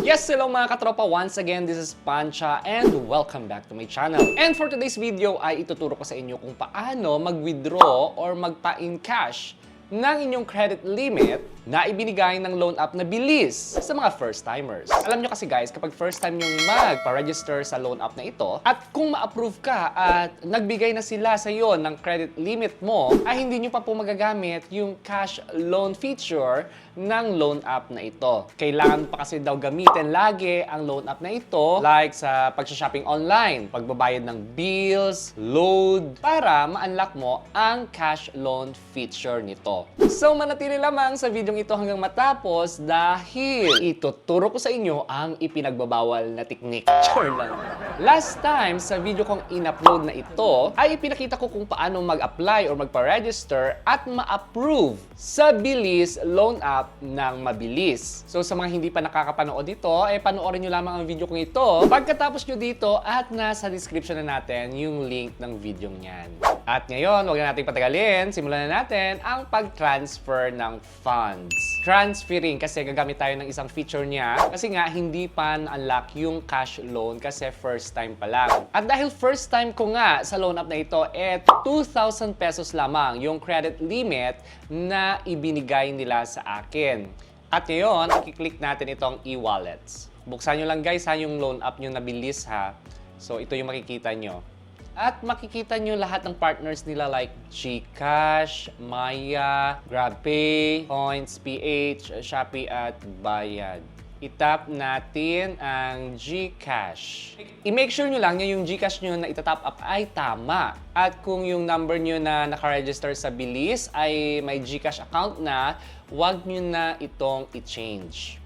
Yes, hello mga katropa. Once again, this is Pancha and welcome back to my channel. And for today's video ay ituturo ko sa inyo kung paano mag-withdraw or magpa-in cash ng inyong credit limit na ibinigay ng loan app na bilis sa mga first-timers. Alam nyo kasi guys, kapag first time yung magpa-register sa loan app na ito at kung ma-approve ka at nagbigay na sila sa iyo ng credit limit mo, ay hindi nyo pa po magagamit yung cash loan feature ng loan app na ito. Kailangan pa kasi daw gamitin lagi ang loan app na ito like sa pag-shopping online, pagbabayad ng bills, load, para ma-unlock mo ang cash loan feature nito. So manatili lamang sa video ito hanggang matapos dahil ituturo ko sa inyo ang ipinagbabawal na teknik. Sure lang. Last time sa video kong in-upload na ito ay ipinakita ko kung paano mag-apply or magpa-register at ma-approve sa bilis loan app ng mabilis. So sa mga hindi pa nakakapanood dito, panoorin nyo lamang ang video kong ito pagkatapos nyo dito at nasa description na natin yung link ng video niyan. At ngayon, huwag na natin patagalin, simulan na natin ang pag-transfer ng funds. Transferring kasi gagamit tayo ng isang feature niya kasi nga hindi pa na-unlock yung cash loan kasi first time pa lang. At dahil first time ko nga sa loan app na ito, 2,000 pesos lamang yung credit limit na ibinigay nila sa akin. At ngayon, i-click natin itong e-wallets. Buksan nyo lang guys yung loan app nyo na bilis ha. So ito yung makikita nyo. At makikita nyo lahat ng partners nila like GCash, Maya, GrabPay, Points, PH, Shopee at Bayad. I-tap natin ang GCash. I-make sure nyo lang na yung GCash nyo na itatap up ay tama. At kung yung number nyo na nakaregister sa bilis ay may GCash account na, huwag nyo na itong i-change.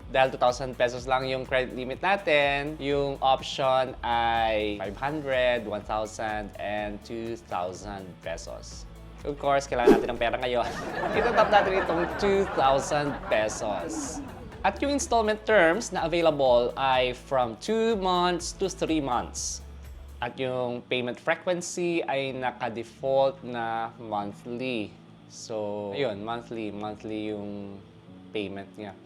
Dahil 2,000 pesos lang yung credit limit natin, yung option ay 500, 1,000, and 2,000 pesos. Of course, kailangan natin ng pera ngayon. Itatap natin itong 2,000 pesos. At yung installment terms na available ay from 2 months to 3 months. At yung payment frequency ay naka-default na monthly. So, ayun, monthly yung payment niya.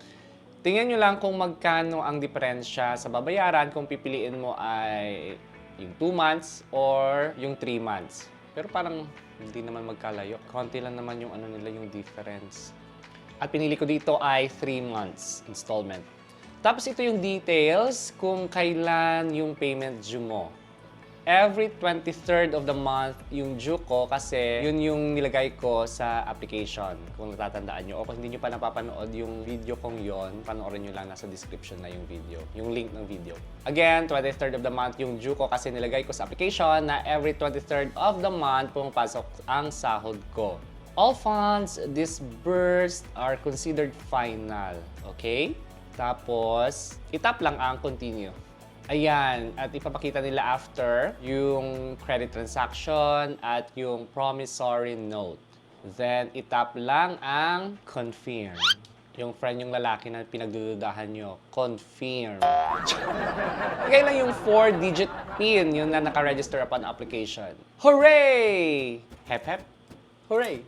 Tingnan nyo lang kung magkano ang diferensya sa babayaran kung pipiliin mo ay yung 2 months or yung 3 months. Pero parang hindi naman magkalayo. Konti lang naman yung nila yung difference. At pinili ko dito ay 3 months installment. Tapos ito yung details kung kailan yung payment due mo. Every 23rd of the month yung due ko kasi yun yung nilagay ko sa application. Kung natatandaan nyo o kung hindi nyo pa napapanood yung video kong yon, panoorin nyo lang nasa description na yung video, yung link ng video. Again, 23rd of the month yung due ko kasi nilagay ko sa application na every 23rd of the month pumapasok ang sahod ko. All funds disbursed are considered final. Okay? Tapos, itap lang ang continue. Ayan, at ipapakita nila after yung credit transaction at yung promissory note. Then, itap lang ang confirm. Yung friend yung lalaki na pinagdududahan nyo, confirm. Kaya lang yung 4-digit PIN, yun na naka-register upon application. Hooray! Hep hep. Hooray!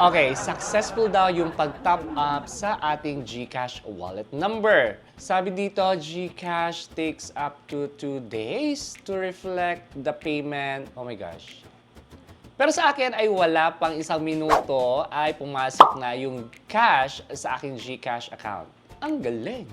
Okay, successful daw yung pag-top up sa ating GCash wallet number. Sabi dito, GCash takes up to 2 days to reflect the payment. Oh my gosh. Pero sa akin ay wala pang 1 minuto ay pumasok na yung cash sa aking GCash account. Ang galing!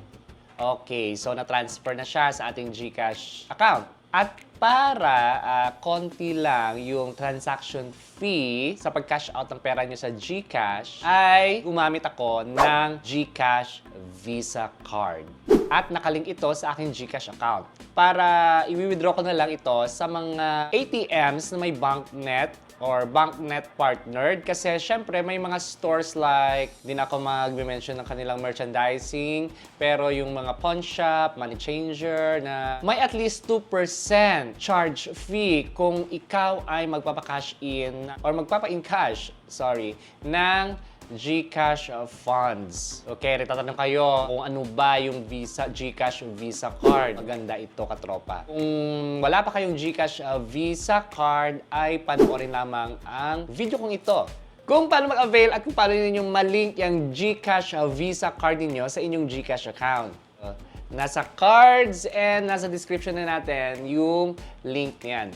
Okay, so na-transfer na siya sa ating GCash account. At para konti lang yung transaction fee sa pag-cash out ng pera nyo sa GCash, ay gumamit ako ng GCash Visa Card. At nakalink ito sa aking GCash account. Para i-withdraw ko na lang ito sa mga ATMs na may BancNet or BancNet partnered. Kasi syempre may mga stores like, di na ako mag-mention ng kanilang merchandising, pero yung mga pawn shop, money changer na may at least 2% charge fee kung ikaw ay magpapa-cash in or magpapa-in-cash, ng GCash funds. Okay, tatanong kayo kung ano ba yung GCash Visa Card. Maganda ito, katropa. Kung wala pa kayong GCash Visa Card, ay panoorin lamang ang video kong ito. kung paano mag-avail at kung paano ninyong malink yung GCash Visa card ninyo sa inyong GCash account. Nasa cards and nasa description na natin yung link niyan.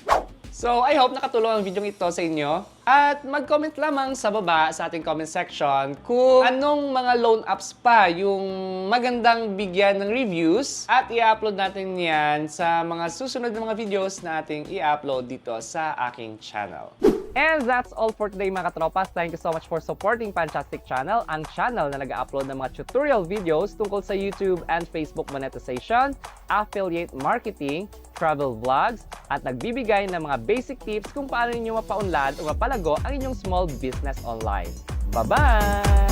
So, I hope nakatulong ang video ito sa inyo. At mag-comment lamang sa baba sa ating comment section kung anong mga loan apps pa yung magandang bigyan ng reviews. At i-upload natin yan sa mga susunod na mga videos na ating i-upload dito sa aking channel. And that's all for today mga katropas. Thank you so much for supporting Fantastic Channel, ang channel na nag-upload ng mga tutorial videos tungkol sa YouTube and Facebook monetization, affiliate marketing, travel vlogs, at nagbibigay ng mga basic tips kung paano ninyo mapaunlad o mapalago ang inyong small business online. Bye-bye!